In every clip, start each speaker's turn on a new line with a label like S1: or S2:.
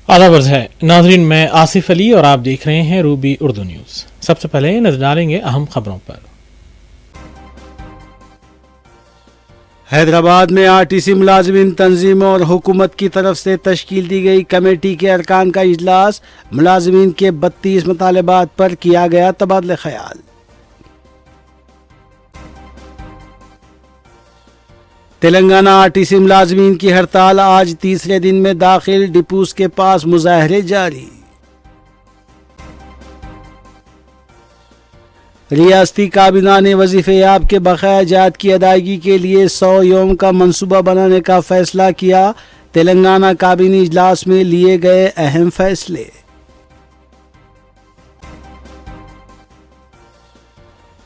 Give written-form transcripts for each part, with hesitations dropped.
S1: آداب عرض ہے ناظرین، میں آصف علی اور آپ دیکھ رہے ہیں روبی اردو نیوز۔ سب سے پہلے نظر ڈالیں گے اہم خبروں پر۔
S2: حیدرآباد میں RTC ملازمین تنظیموں اور حکومت کی طرف سے تشکیل دی گئی کمیٹی کے ارکان کا اجلاس، ملازمین کے 32 مطالبات پر کیا گیا تبادلہ خیال۔ تلنگانہ RTC ملازمین کی ہڑتال آج تیسرے دن میں داخل، ڈپوز کے پاس مظاہرے جاری۔ ریاستی کابینہ نے وظیفہ یاب کے بقایا جات کی ادائیگی کے لیے 100 یوم کا منصوبہ بنانے کا فیصلہ کیا، تلنگانہ کابینی اجلاس میں لیے گئے اہم فیصلے۔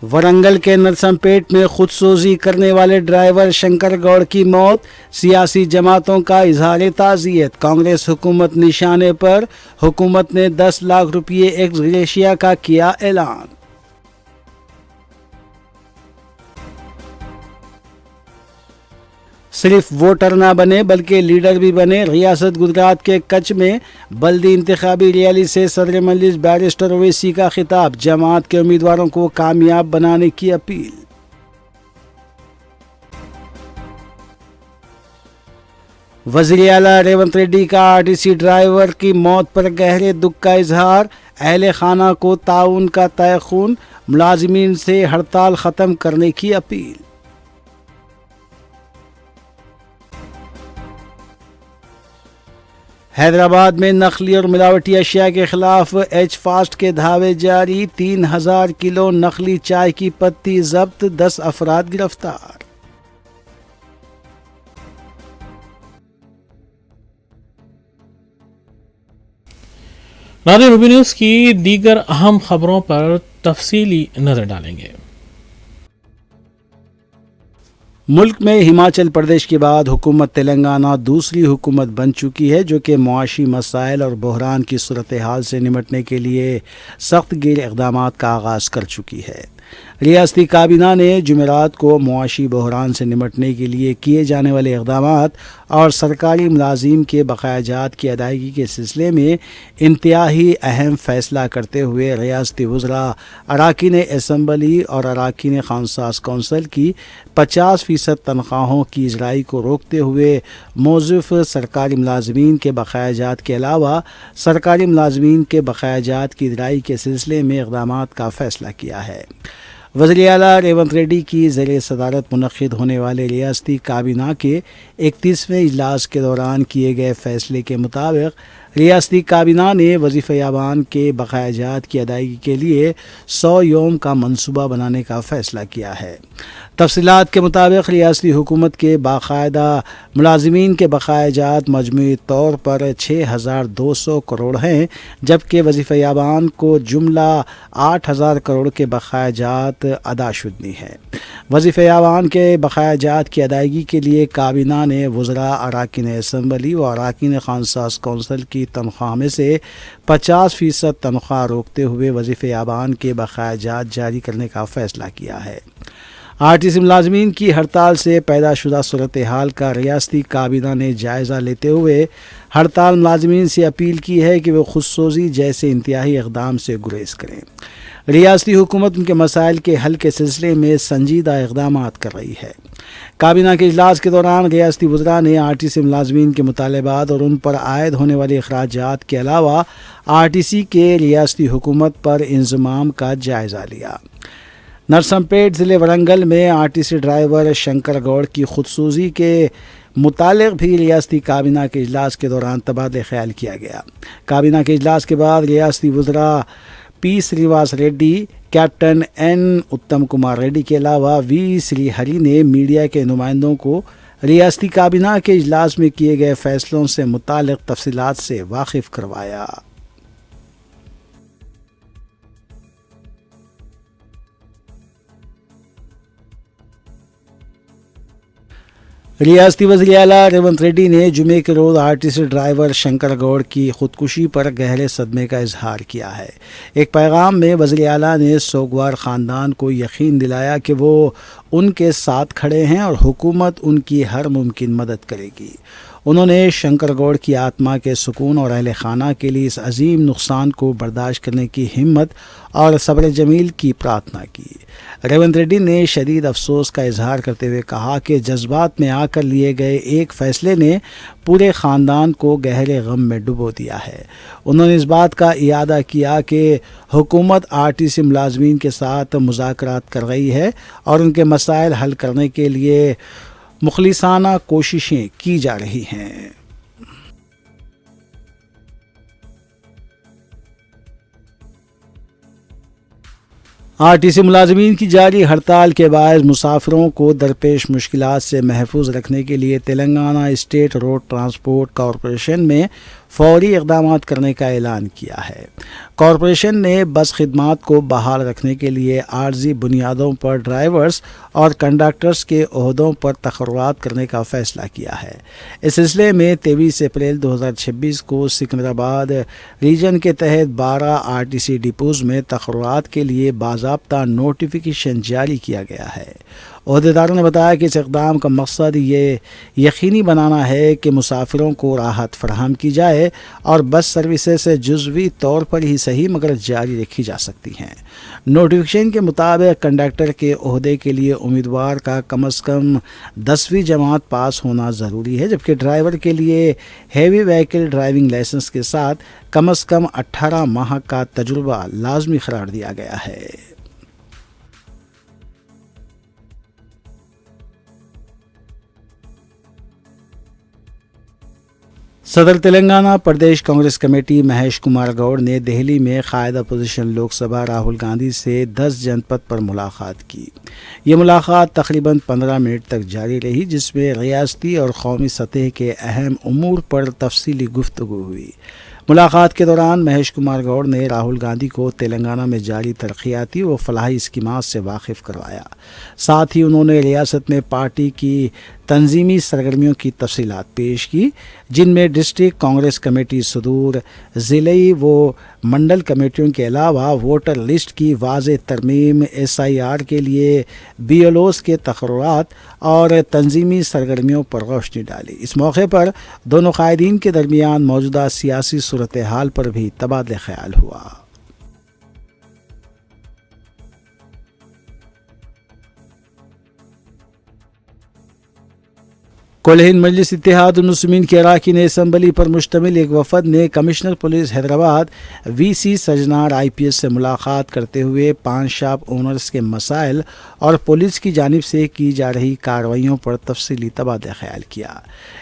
S2: ورنگل کے نرسمپیٹ میں خود سوزی کرنے والے ڈرائیور شنکر گوڑ کی موت، سیاسی جماعتوں کا اظہار تعزیت، کانگریس حکومت نشانے پر، حکومت نے 10 لاکھ روپے ایکس گریشیا کا کیا اعلان۔ صرف ووٹر نہ بنے بلکہ لیڈر بھی بنے، ریاست گجرات کے کچھ میں بلدی انتخابی ریلی سے صدر مجلس بیرسٹر اویسی کا خطاب، جماعت کے امیدواروں کو کامیاب بنانے کی اپیل۔ وزیر اعلیٰ ریونت ریڈی کا RTC ڈرائیور کی موت پر گہرے دکھ کا اظہار، اہل خانہ کو تعاون کا تیقن، ملازمین سے ہڑتال ختم کرنے کی اپیل۔ حیدرآباد میں نقلی اور ملاوٹی اشیاء کے خلاف ایچ فاسٹ کے دھاوے جاری، 3000 کلو نقلی چائے کی پتی ضبط، 10 افراد گرفتار۔
S1: ناظرین، روبی نیوز کی دیگر اہم خبروں پر تفصیلی نظر ڈالیں گے۔
S2: ملک میں ہماچل پردیش کے بعد حکومت تلنگانہ دوسری حکومت بن چکی ہے جو کہ معاشی مسائل اور بحران کی صورتحال سے نمٹنے کے لیے سخت گیر اقدامات کا آغاز کر چکی ہے۔ ریاستی کابینہ نے جمعرات کو معاشی بحران سے نمٹنے کے لیے کیے جانے والے اقدامات اور سرکاری ملازمین کے بقایا جات کی ادائیگی کے سلسلے میں انتہائی اہم فیصلہ کرتے ہوئے ریاستی وزراء، اراکین اسمبلی اور اراکین خانساز کونسل کی 50% تنخواہوں کی اجرائی کو روکتے ہوئے موظف سرکاری ملازمین کے بقایا جات کے علاوہ سرکاری ملازمین کے بقایا جات کی ادائیگی کے سلسلے میں اقدامات کا فیصلہ کیا ہے۔ وزیر اعلیٰ ریونت ریڈی کی زیر صدارت منعقد ہونے والے ریاستی کابینہ کے 31ویں اجلاس کے دوران کیے گئے فیصلے کے مطابق ریاستی کابینہ نے وظیفہ یابان کے بقایا جات کی ادائیگی کے لیے 100 یوم کا منصوبہ بنانے کا فیصلہ کیا ہے۔ تفصیلات کے مطابق ریاستی حکومت کے باقاعدہ ملازمین کے بقایا جات مجموعی طور پر 6200 کروڑ ہیں، جبکہ وظیفہ یابان کو جملہ 8000 کروڑ کے بقایا جات ادا شدنی ہے۔ وظیفہ یابان کے بقایا جات کی ادائیگی کے لیے کابینہ نے وزراء، اراکین اسمبلی و اراکین خانساز کونسل کی تنخواہ میں سے 50% تنخواہ روکتے ہوئے وظیفہ یابان کے بقایا جات جاری کرنے کا فیصلہ کیا ہے۔ RTC ملازمین کی ہڑتال سے پیدا شدہ صورتحال کا ریاستی کابینہ نے جائزہ لیتے ہوئے ہڑتال ملازمین سے اپیل کی ہے کہ وہ خود سوزی جیسے انتہائی اقدام سے گریز کریں۔ ریاستی حکومت ان کے مسائل کے حل کے سلسلے میں سنجیدہ اقدامات کر رہی ہے۔ کابینہ کے اجلاس کے دوران ریاستی وزراء نے RTC ملازمین کے مطالبات اور ان پر عائد ہونے والے اخراجات کے علاوہ RTC کے ریاستی حکومت پر انضمام کا جائزہ لیا۔ نرسمپیٹ ضلع ورنگل میں RTC ڈرائیور شنکر گوڑ کی خودسوزی کے متعلق بھی ریاستی کابینہ کے اجلاس کے دوران تبادلہ خیال کیا گیا۔ کابینہ کے اجلاس کے بعد ریاستی وزراء P Srinivas ready, captain N اتم کمار ریڈی کے علاوہ V سری ہری نے میڈیا کے نمائندوں کو ریاستی کابینہ کے اجلاس میں کیے گئے فیصلوں سے متعلق تفصیلات سے واقف کروایا۔ ریاستی وزیر اعلیٰ ریونت ریڈی نے جمعے کے روز آرٹیسی ڈرائیور شنکر گوڑ کی خودکشی پر گہرے صدمے کا اظہار کیا ہے۔ ایک پیغام میں وزیر اعلیٰ نے سوگوار خاندان کو یقین دلایا کہ وہ ان کے ساتھ کھڑے ہیں اور حکومت ان کی ہر ممکن مدد کرے گی۔ انہوں نے شنکر گوڑ کی آتما کے سکون اور اہل خانہ کے لیے اس عظیم نقصان کو برداشت کرنے کی ہمت اور صبر جمیل کی پرارتھنا کی۔ ریونت ریڈی نے شدید افسوس کا اظہار کرتے ہوئے کہا کہ جذبات میں آ کر لیے گئے ایک فیصلے نے پورے خاندان کو گہرے غم میں ڈبو دیا ہے۔ انہوں نے اس بات کا اعادہ کیا کہ حکومت آرٹیسی ملازمین کے ساتھ مذاکرات کر رہی ہے اور ان کے مسائل حل کرنے کے لیے مخلصانہ کوششیں کی جا رہی ہیں۔ آرٹیسی ملازمین کی جاری ہڑتال کے باعث مسافروں کو درپیش مشکلات سے محفوظ رکھنے کے لیے Telangana state road transport corporation میں فوری اقدامات کرنے کا اعلان کیا ہے۔ کارپوریشن نے بس خدمات کو بحال رکھنے کے لیے عارضی بنیادوں پر ڈرائیورز اور کنڈکٹرز کے عہدوں پر تقررات کرنے کا فیصلہ کیا ہے۔ اس سلسلے میں 23 اپریل 2026 کو سکندرآباد ریجن کے تحت 12 آرٹیسی ڈپوز میں تقررات کے لیے باضابطہ نوٹیفیکیشن جاری کیا گیا ہے۔ عہدیداروں نے بتایا کہ اس اقدام کا مقصد یہ یقینی بنانا ہے کہ مسافروں کو راحت فراہم کی جائے اور بس سروسز سے جزوی طور پر ہی صحیح مگر جاری رکھی جا سکتی ہیں۔ نوٹیفیکیشن کے مطابق کنڈکٹر کے عہدے کے لیے امیدوار کا کم از کم 10ویں جماعت پاس ہونا ضروری ہے، جبکہ ڈرائیور کے لیے ہیوی وہیکل ڈرائیونگ لائسنس کے ساتھ کم از کم 18 ماہ کا تجربہ لازمی قرار دیا گیا ہے۔ صدر تلنگانہ پردیش کانگریس کمیٹی مہیش کمار گوڑ نے دہلی میں قائد اپوزیشن لوک سبھا راہل گاندھی سے 10 جنپت پر ملاقات کی۔ یہ ملاقات تقریباً 15 منٹ تک جاری رہی، جس میں ریاستی اور قومی سطح کے اہم امور پر تفصیلی گفتگو ہوئی۔ ملاقات کے دوران مہیش کمار گوڑ نے راہل گاندھی کو تلنگانہ میں جاری ترقیاتی و فلاحی اسکیمات سے واقف کروایا۔ ساتھ ہی انہوں نے ریاست میں پارٹی کی تنظیمی سرگرمیوں کی تفصیلات پیش کی، جن میں ڈسٹرکٹ کانگریس کمیٹی صدور، ضلعی و منڈل کمیٹیوں کے علاوہ ووٹر لسٹ کی واضح ترمیم، SIR کے لیے BLOs کے تقررات اور تنظیمی سرگرمیوں پر روشنی ڈالی۔ اس موقع پر دونوں قائدین کے درمیان موجودہ سیاسی صورتحال پر بھی تبادلہ خیال ہوا۔ کل ہند مجلس اتحاد المسلمین کی اراکین اسمبلی پر مشتمل ایک وفد نے commissioner police Hyderabad VC سجنار IPS سے ملاقات کرتے ہوئے پان شاپ اونرز کے مسائل اور پولیس کی جانب سے کی جا رہی کارروائیوں پر تفصیلی تبادلہ خیال کیا۔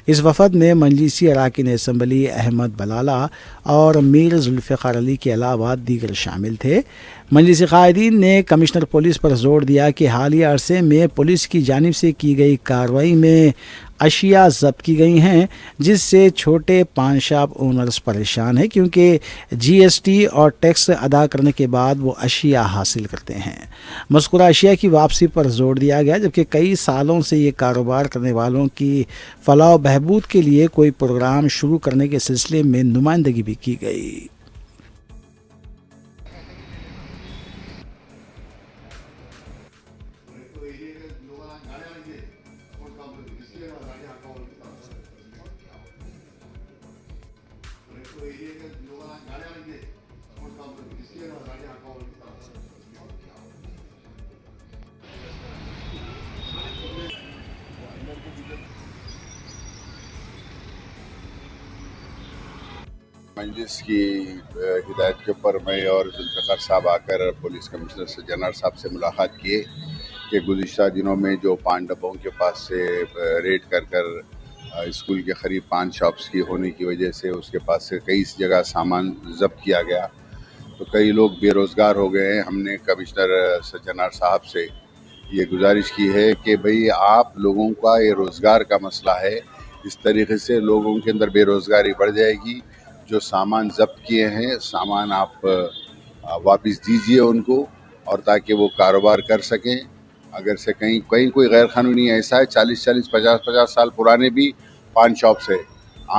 S2: اس وفد میں مجلسی اراکین اسمبلی احمد بلالہ اور میر ذوالفقار علی کے علاوہ دیگر شامل تھے۔ مجلسی قائدین نے کمشنر پولیس پر زور دیا کہ حالیہ عرصے میں پولیس کی جانب سے کی گئی کارروائی میں اشیاء ضبط کی گئی ہیں، جس سے چھوٹے پان شاپ اونرز پریشان ہیں، کیونکہ GST اور ٹیکس ادا کرنے کے بعد وہ اشیاء حاصل کرتے ہیں۔ مذکورہ اشیاء کی واپسی پر زور دیا گیا، جبکہ کئی سالوں سے یہ کاروبار کرنے والوں کی فلاح و بہبود کے لیے کوئی پروگرام شروع کرنے کے سلسلے میں نمائندگی بھی کی گئی۔
S3: مجلس کی ہدایت کے اوپر میں اور ذوالفقار صاحب آ کر پولیس کمشنر سجنار صاحب سے ملاقات کیے کہ گزشتہ دنوں میں جو پان ڈبوں کے پاس سے ریڈ کر اسکول کے قریب پان شاپس کی ہونے کی وجہ سے اس کے پاس سے کئی جگہ سامان ضبط کیا گیا، تو کئی لوگ بے روزگار ہو گئے ہیں۔ ہم نے کمشنر سجنار صاحب سے یہ گزارش کی ہے کہ بھئی آپ لوگوں کا یہ روزگار کا مسئلہ ہے، اس طریقے سے لوگوں کے اندر بے روزگاری بڑھ جائے گی۔ جو سامان ضبط کیے ہیں سامان آپ واپس دیجیے ان کو، اور تاکہ وہ کاروبار کر سکیں۔ اگر سے کہیں کوئی غیر قانونی ایسا ہے 40-50 سال پرانے بھی پان شاپس ہے،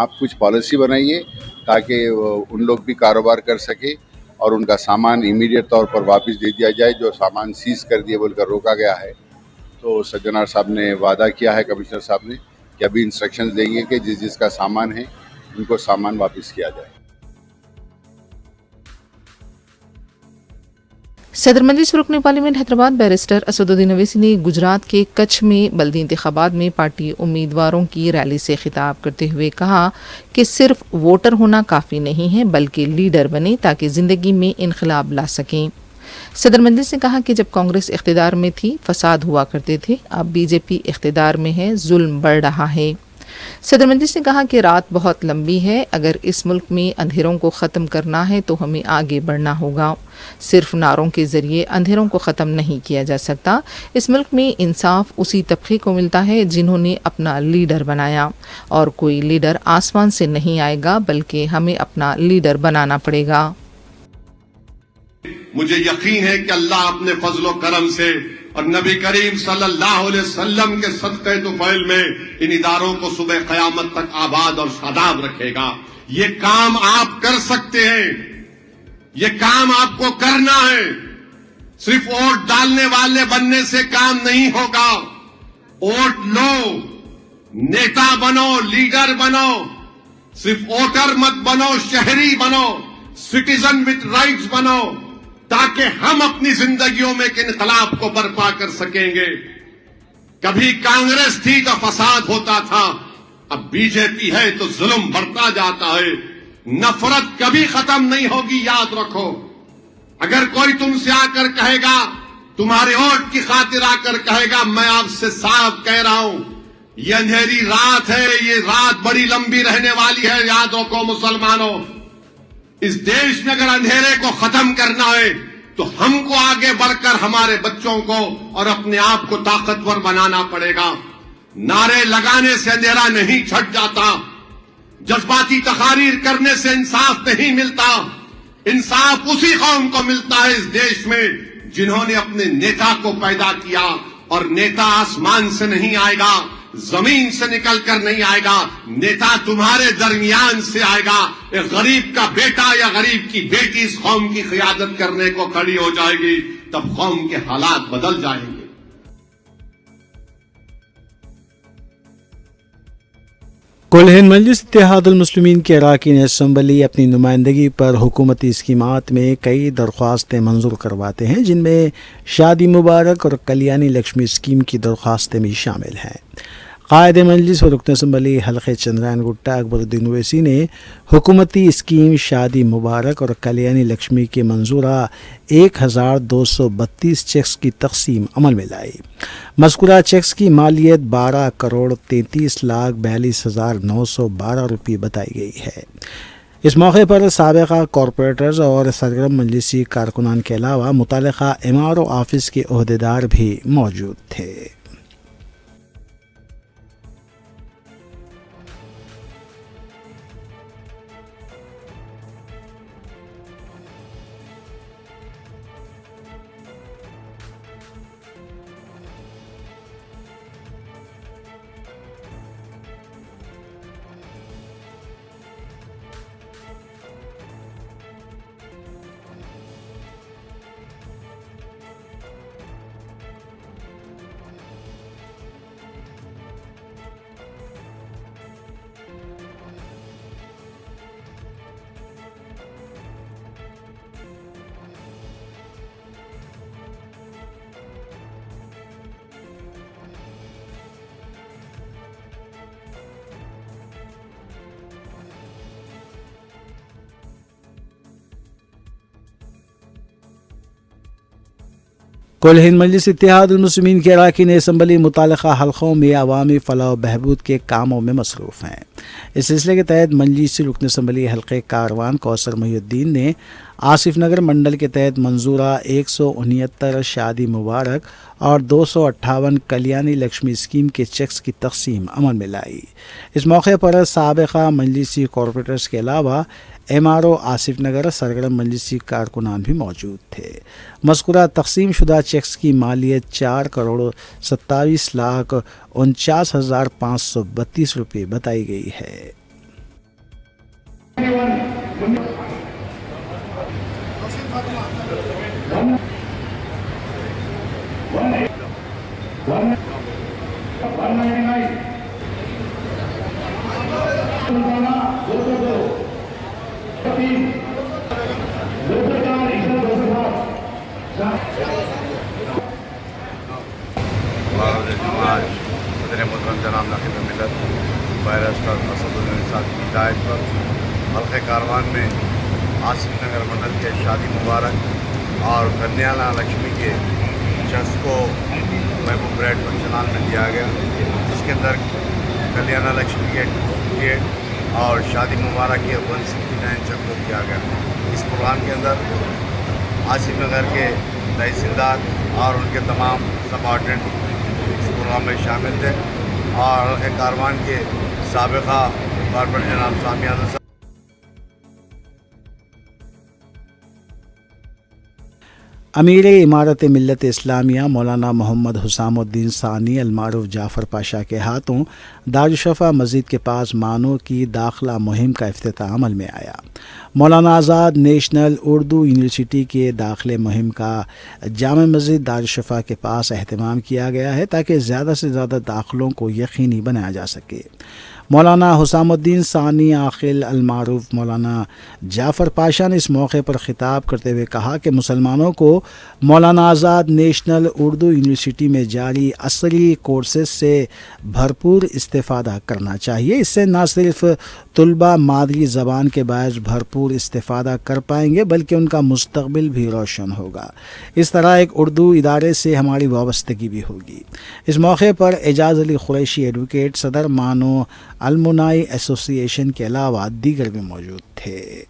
S3: آپ کچھ پالیسی بنائیے تاکہ ان لوگ بھی کاروبار کر سکے اور ان کا سامان امیڈیٹ طور پر واپس دے دیا جائے، جو سامان سیز کر دیے بول کر روکا گیا ہے۔ تو سجنار صاحب نے وعدہ کیا ہے، کمشنر صاحب نے، کہ ابھی انسٹرکشنز دیں گے کہ جس کا سامان ہے ان کو سامان واپس کیا جائے۔
S4: صدر مجلس رکن پارلیمنٹ حیدرآباد بیرسٹر اسدالدین اویسی نے گجرات کے کچھ میں بلدی انتخابات میں پارٹی امیدواروں کی ریلی سے خطاب کرتے ہوئے کہا کہ صرف ووٹر ہونا کافی نہیں ہے بلکہ لیڈر بنے تاکہ زندگی میں انقلاب لا سکیں۔ صدر مجلس نے کہا کہ جب کانگریس اقتدار میں تھی فساد ہوا کرتے تھے، اب بی جے پی اقتدار میں ہے، ظلم بڑھ رہا ہے۔ صدر مجلس نے کہا کہ رات بہت لمبی ہے، اگر اس ملک میں اندھیروں کو ختم کرنا ہے تو ہمیں آگے بڑھنا ہوگا۔ صرف نعروں کے ذریعے اندھیروں کو ختم نہیں کیا جا سکتا۔ اس ملک میں انصاف اسی طبقے کو ملتا ہے جنہوں نے اپنا لیڈر بنایا، اور کوئی لیڈر آسمان سے نہیں آئے گا بلکہ ہمیں اپنا لیڈر بنانا پڑے گا۔
S5: مجھے یقین ہے کہ اللہ اپنے فضل و کرم سے اور نبی کریم صلی اللہ علیہ وسلم کے صدقہ طفیل میں ان اداروں کو صبح قیامت تک آباد اور شاداب رکھے گا۔ یہ کام آپ کر سکتے ہیں، یہ کام آپ کو کرنا ہے۔ صرف ووٹ ڈالنے والے بننے سے کام نہیں ہوگا۔ ووٹ لو، نیتا بنو، لیڈر بنو، صرف ووٹر مت بنو، شہری بنو، سٹیزن وتھ رائٹس بنو، تاکہ ہم اپنی زندگیوں میں ایک انقلاب کو برپا کر سکیں گے۔ کبھی کانگریس تھی تو فساد ہوتا تھا، اب بی جے پی ہے تو ظلم بڑھتا جاتا ہے۔ نفرت کبھی ختم نہیں ہوگی، یاد رکھو۔ اگر کوئی تم سے آ کر کہے گا، تمہارے ووٹ کی خاطر آ کر کہے گا، میں آپ سے صاف کہہ رہا ہوں یہ اندھیری رات ہے، یہ رات بڑی لمبی رہنے والی ہے، یاد رکھو مسلمانوں۔ اس دیش میں اگر اندھیرے کو ختم کرنا ہے تو ہم کو آگے بڑھ کر ہمارے بچوں کو اور اپنے آپ کو طاقتور بنانا پڑے گا۔ نعرے لگانے سے اندھیرا نہیں چھٹ جاتا، جذباتی تقاریر کرنے سے انصاف نہیں ملتا۔ انصاف اسی قوم کو ملتا ہے اس دیش میں جنہوں نے اپنے نیتا کو پیدا کیا، اور نیتا آسمان سے نہیں آئے گا، زمین سے نکل کر نہیں آئے گا، نیتا تمہارے درمیان سے آئے گا۔ ایک غریب کا بیٹا یا غریب کی بیٹی اس قوم کی قیادت کرنے کو کھڑی ہو جائے گی، تب قوم کے حالات بدل جائیں گے۔
S2: کل ہند مجلس اتحاد المسلمین کے اراکین اسمبلی اپنی نمائندگی پر حکومتی اسکیمات میں کئی درخواستیں منظور کرواتے ہیں، جن میں شادی مبارک اور کلیانی لکشمی اسکیم کی درخواستیں بھی شامل ہیں۔ قائد مجلس و رکن اسمبلی حلقہ چندرائن گٹا اکبر الدین اویسی نے حکومتی اسکیم شادی مبارک اور کلیانی لکشمی کے منظورہ 1232 چیکس کی تقسیم عمل میں لائی۔ مذکورہ چیکس کی مالیت 12,33,42,912 روپے بتائی گئی ہے۔ اس موقع پر سابقہ کارپوریٹرز اور سرگرم مجلسی کارکنان کے علاوہ متعلقہ ایم آر او آفس کے عہدیدار بھی موجود تھے۔ کل ہند مجلس اتحاد المسلمین کے اراکین اسمبلی متعلقہ حلقوں میں عوامی فلاح و بہبود کے کاموں میں مصروف ہیں۔ اس سلسلے کے تحت مجلسی رکن اسمبلی حلقہ کاروان کوثر محی الدین نے آصف نگر منڈل کے تحت منظورہ 169 شادی مبارک اور 258 کلیانی لکشمی اسکیم کے چیکس کی تقسیم عمل میں لائی۔ اس موقع پر سابقہ مجلسی کارپوریٹرز کے علاوہ MRO آصف نگر سرگرم مجلسی کارکنان بھی موجود تھے۔ مذکورہ تقسیم شدہ چیکس کی مالیت 4,27,49,532 روپے بتائی گئی ہے۔
S3: صدر محترم جناب ناقد ملت بیرسٹر اسدالدین صاحب کی ہدایت پر حلقہ کاروان میں آصف نگر منڈل کے شادی مبارک اور کنیانا لکشمی کے شخص کو محبوب ریڈ فنکشن ہال میں دیا گیا، جس کے اندر کلیانہ لکشمی کے 258 اور شادی مبارک کے 169 چیک کو دیا گیا۔ اس پروگرام کے اندر آصف نگر کے تحصیلدار اور ان کے تمام سب آرڈنٹ اس پروگرام میں شامل تھے اور حلقہ کاروان کے سابقہ کارپوریٹر جناب سامی اعظم صاحب۔
S2: امیر امارت ملت اسلامیہ مولانا محمد حسام الدین ثانی المعروف جعفر پاشا کے ہاتھوں دارالشفا مسجد کے پاس مانو کی داخلہ مہم کا افتتاح عمل میں آیا۔ مولانا آزاد نیشنل اردو یونیورسٹی کے داخلے مہم کا جامع مسجد دارالشفا کے پاس اہتمام کیا گیا ہے تاکہ زیادہ سے زیادہ داخلوں کو یقینی بنایا جا سکے۔ مولانا حسام الدین ثانی عاقل المعروف مولانا جعفر پاشا نے اس موقع پر خطاب کرتے ہوئے کہا کہ مسلمانوں کو مولانا آزاد نیشنل اردو یونیورسٹی میں جاری عصری کورسز سے بھرپور استفادہ کرنا چاہیے۔ اس سے نہ صرف طلباء مادری زبان کے باعث بھرپور استفادہ کر پائیں گے بلکہ ان کا مستقبل بھی روشن ہوگا۔ اس طرح ایک اردو ادارے سے ہماری وابستگی بھی ہوگی۔ اس موقع پر اعجاز علی قریشی ایڈوکیٹ صدر مانو المنائی ایسوسی ایشن کے علاوہ دیگر بھی موجود تھے۔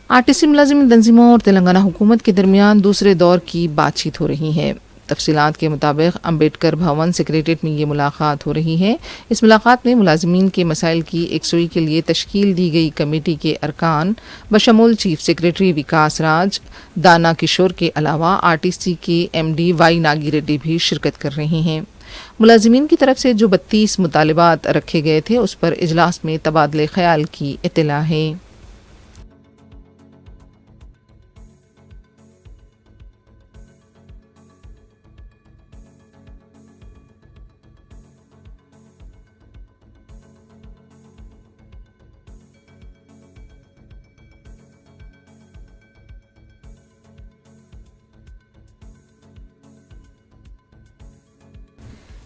S4: RTC ملازمین تنظیموں اور تلنگانہ حکومت کے درمیان دوسرے دور کی بات چیت ہو رہی ہے۔ تفصیلات کے مطابق امبیڈکر بھون سیکریٹریٹ میں یہ ملاقات ہو رہی ہے۔ اس ملاقات میں ملازمین کے مسائل کی یکسوئی کے لیے تشکیل دی گئی کمیٹی کے ارکان بشمول چیف سیکریٹری وکاس راج دانا کشور کے علاوہ RTC کے MD وائی ناگی ریڈی بھی شرکت کر رہے ہیں۔ ملازمین کی طرف سے جو 32 مطالبات رکھے گئے تھے اس پر اجلاس میں تبادلہ خیال کی اطلاع ہے۔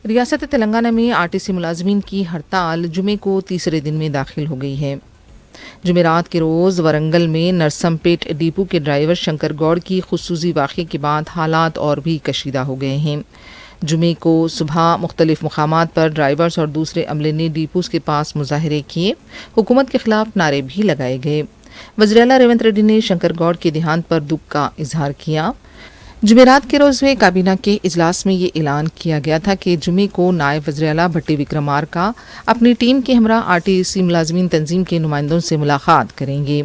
S4: ریاست تلنگانہ میں RTC ملازمین کی ہڑتال جمعے کو تیسرے دن میں داخل ہو گئی ہے۔ جمعرات کے روز ورنگل میں نرسم پیٹ ڈیپو کے ڈرائیور شنکر گوڑ کی خصوصی واقعے کے بعد حالات اور بھی کشیدہ ہو گئے ہیں۔ جمعے کو صبح مختلف مقامات پر ڈرائیورز اور دوسرے عملے نے ڈیپوز کے پاس مظاہرے کیے، حکومت کے خلاف نعرے بھی لگائے گئے۔ وزیراعلیٰ ریونت ریڈی نے شنکر گوڑ کے دیہانت پر دکھ کا اظہار کیا۔ جمعرات کے روز ہوئے کابینہ کے اجلاس میں یہ اعلان کیا گیا تھا کہ جمعے کو نائب وزیراعلیٰ بھٹی وکرمارکا اپنی ٹیم کے ہمراہ RTC ملازمین تنظیم کے نمائندوں سے ملاقات کریں گے۔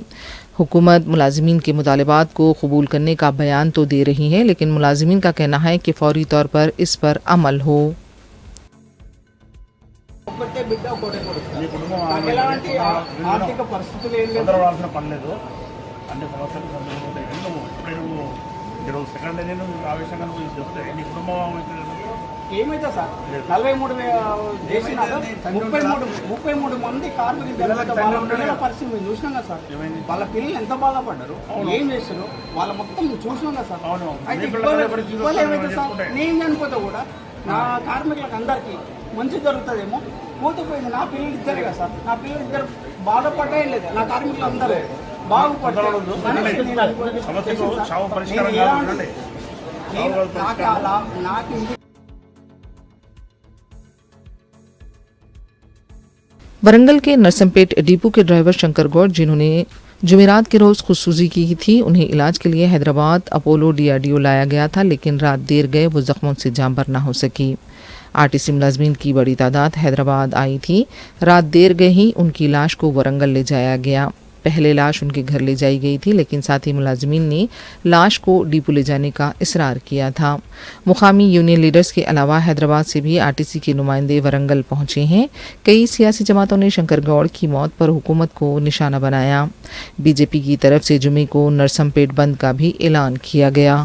S4: حکومت ملازمین کے مطالبات کو قبول کرنے کا بیان تو دے رہی ہے، لیکن ملازمین کا کہنا ہے کہ فوری طور پر اس پر عمل ہو۔
S6: ఏమైతే సార్ 43 మంది కార్మికుల పరిస్థితి మేము చూసినాం కదా సార్। వాళ్ళ పిల్లలు ఎంత బాధపడ్డారు, ఏం చేస్తారు వాళ్ళ మొత్తం చూసినాం కదా సార్। అయితే ఇవాళ ఏమైతే సార్ నేను చనిపోతే కూడా నా కార్మికులకు అందరికీ మంచి జరుగుతుందేమో, పోతే నా పిల్లలు ఇద్దరే కదా సార్, నా పిల్లలు ఇద్దరు బాధపడ్డా లేదు, నా కార్మికులు అందరూ బాగుపడ్డారు।
S4: ورنگل کے نرسمپیٹ ڈیپو کے ڈرائیور شنکر گوڑ جنہوں نے جمعرات کے روز خودسوزی کی تھی، انہیں علاج کے لیے حیدرآباد اپولو DRDO لایا گیا تھا، لیکن رات دیر گئے وہ زخموں سے جاں بر نہ ہو سکی۔ RTC ملازمین کی بڑی تعداد حیدرآباد آئی تھی، رات دیر گئے ہی ان کی لاش کو ورنگل لے جایا گیا۔ پہلے لاش ان کے گھر لے جائی گئی تھی، لیکن ساتھی ملازمین نے لاش کو ڈیپو لے جانے کا اصرار کیا تھا۔ مقامی یونین لیڈرز کے علاوہ حیدرآباد سے بھی RTC کے نمائندے ورنگل پہنچے ہیں۔ کئی سیاسی جماعتوں نے شنکر گوڑ کی موت پر حکومت کو نشانہ بنایا۔ BJP کی طرف سے جمعے کو نرسمپیٹ بند کا بھی اعلان کیا گیا۔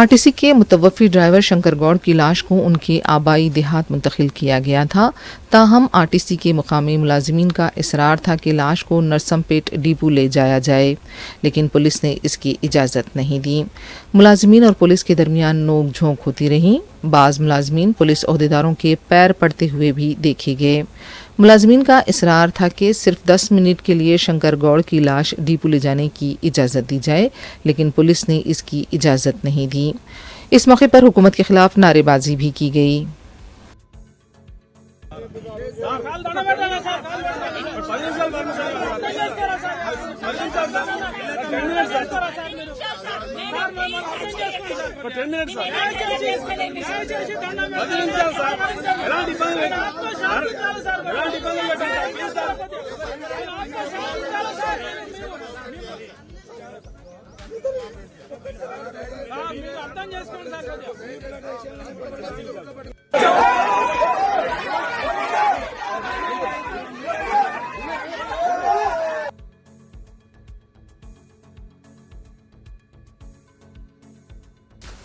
S4: RTC کے متوفی ڈرائیور شنکر گوڑ کی لاش کو ان کے آبائی دیہات منتقل کیا گیا تھا، تاہم RTC کے مقامی ملازمین کا اصرار تھا کہ لاش کو نرسمپیٹ ڈیپو لے جایا جائے، لیکن پولیس نے اس کی اجازت نہیں دی۔ ملازمین اور پولیس کے درمیان نوک جھونک ہوتی رہی۔ بعض ملازمین پولیس عہدیداروں کے پیر پڑتے ہوئے بھی دیکھے گئے۔ ملازمین کا اصرار تھا کہ صرف 10 منٹ کے لیے شنکر گوڑ کی لاش ڈیپو لے جانے کی اجازت دی جائے، لیکن پولیس نے اس کی اجازت نہیں دی۔ اس موقع پر حکومت کے خلاف نعرے بازی بھی کی گئی۔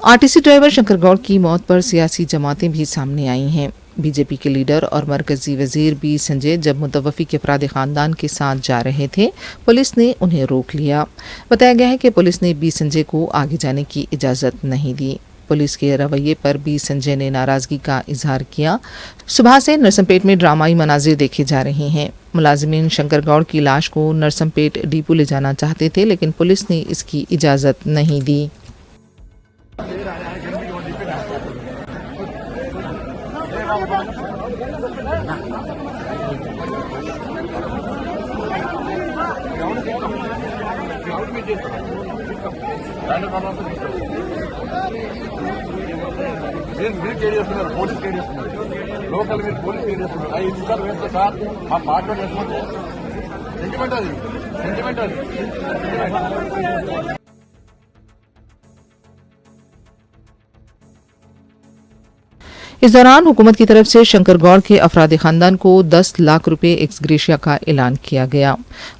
S4: RTC ڈرائیور شنکر گوڑ کی موت پر سیاسی جماعتیں بھی سامنے آئی ہیں۔ BJP کے لیڈر اور مرکزی وزیر B سنجے جب متوفی کے افراد خاندان کے ساتھ جا رہے تھے، پولیس نے انہیں روک لیا۔ بتایا گیا ہے کہ پولیس نے B سنجے کو آگے جانے کی اجازت نہیں دی۔ پولیس کے رویے پر B سنجے نے ناراضگی کا اظہار کیا۔ صبح سے نرسمپیٹ میں ڈرامائی مناظر دیکھے جا رہے ہیں۔ ملازمین شنکر گوڑ کی لاش کو نرسمپیٹ ڈیپو لے جانا چاہتے تھے، لیکن پولیس نے اس کی اجازت نہیں دی۔
S7: లోకల్ మీరు పోలీస్ చేస్తున్నారు 5 నిమిషాలు వేస్తే సార్ ఆ మాట్లాడి సెంటిమెంట్ అది
S4: اس دوران حکومت کی طرف سے شنکر گوڑ کے افراد خاندان کو 10 لاکھ روپے ایکس گریشیا کا اعلان کیا گیا۔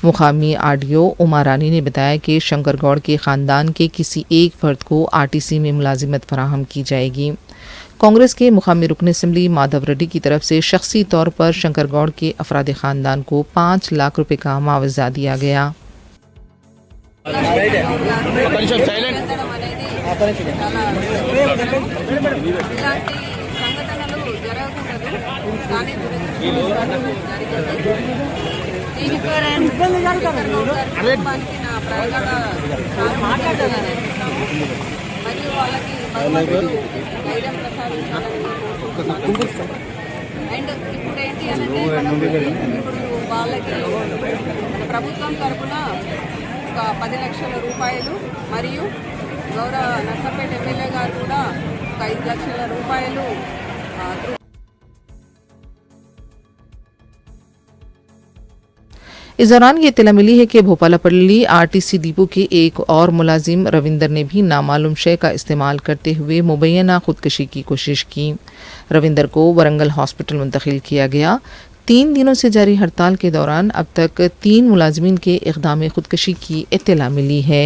S4: مقامی RDO اما رانی نے بتایا کہ شنکر گوڑ کے خاندان کے کسی ایک فرد کو RTC میں ملازمت فراہم کی جائے گی۔ کانگریس کے مقامی رکن اسمبلی مادھو ریڈی کی طرف سے شخصی طور پر شنکر گوڑ کے افراد خاندان کو 5 لاکھ روپے کا معاوضہ دیا گیا۔
S8: మరియు వాళ్ళకి ధైర్యం ప్రసాదించాలని అండ్ ఇప్పుడు ఏంటి అంటే ఇప్పుడు వాళ్ళకి ప్రభుత్వం తరఫున ఒక 10 లక్షల రూపాయలు మరియు గౌరవ నర్సంపేట ఎమ్మెల్యే గారు కూడా ఒక 5 లక్షల రూపాయలు
S4: اس دوران یہ اطلاع ملی ہے کہ بھوپالاپلی RTC ڈپو کے ایک اور ملازم روندر نے بھی نامعلوم شے کا استعمال کرتے ہوئے مبینہ خودکشی کی کوشش کی۔ روندر کو ورنگل ہاسپٹل منتقل کیا گیا۔ 3 دنوں سے جاری ہڑتال کے دوران اب تک 3 ملازمین کے اقدام خودکشی کی اطلاع ملی ہے۔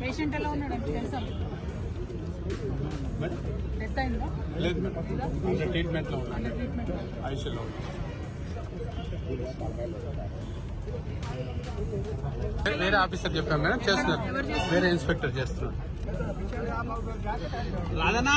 S9: పేషెంట్ ఎలా ఉన్నాడు తెలుసా? డెత్ అయిందా? లేదు మేడం, ట్రీట్మెంట్ లో ఉన్నాడు, ఐసీయూలో ఉన్నాడు. వేరే ఆఫీసర్ చెప్పాం మేడం, చేస్తున్నారు, వేరే ఇన్స్పెక్టర్ చేస్తున్నారు. రాదనా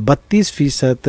S2: 32%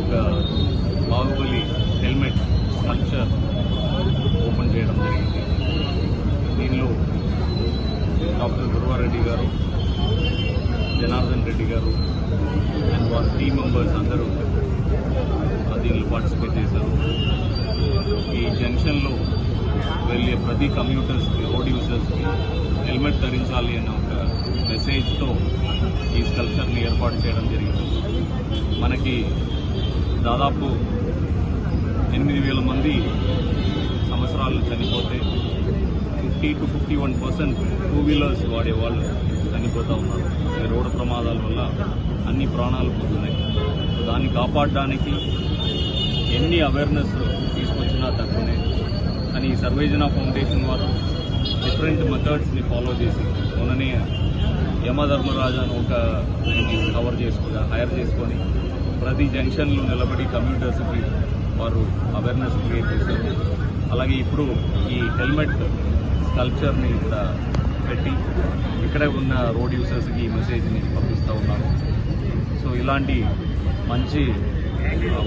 S10: ఒక బాహుబలి హెల్మెట్ స్ట్రక్చర్ ఓపెన్ చేయడం జరిగింది. దీనిలో డాక్టర్ గురువారెడ్డి గారు, జనార్దన్ రెడ్డి గారు అండ్ వారి టీమ్ మెంబర్స్ అందరూ దీనిలో పార్టిసిపేట్ చేశారు. ఈ జంక్షన్లో వెళ్ళే ప్రతి కమ్యూటర్స్కి, రోడ్ యూజర్స్కి హెల్మెట్ ధరించాలి అన్న ఒక మెసేజ్తో ఈ స్కల్ప్చర్ని ఏర్పాటు చేయడం జరిగింది. మనకి దాదాపు 8,000 మంది సంవత్సరాలు చనిపోతే 50 to 51% 2 వీలర్స్ వాడేవాళ్ళు చనిపోతూ ఉన్నారు. ఈ రోడ్డు ప్రమాదాల వల్ల అన్ని ప్రాణాలు పోతున్నాయి. దాన్ని కాపాడడానికి ఎన్ని అవేర్నెస్ తీసుకొచ్చినా తక్కువనే. కానీ ఈ సర్వేజన ఫౌండేషన్ వారు డిఫరెంట్ మెథడ్స్ని ఫాలో చేసి మొన్ననే యమధర్మరాజు అని ఒక హైర్ చేసుకొని ప్రతి జంక్షన్లో నిలబడి కమ్యూటర్స్కి వారు అవేర్నెస్ క్రియేట్ చేశారు. అలాగే ఇప్పుడు ఈ హెల్మెట్ స్కల్ప్చర్ని ఇక్కడ పెట్టి ఇక్కడే ఉన్న రోడ్ యూజర్స్కి ఈ మెసేజ్ని పంపిస్తూ ఉన్నారు. సో ఇలాంటి మంచి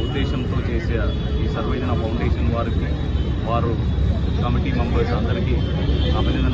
S10: ఉద్దేశంతో చేసే ఈ సర్వజన ఫౌండేషన్ వారికి వారు కమిటీ మెంబర్స్ అందరికీ అభినందన.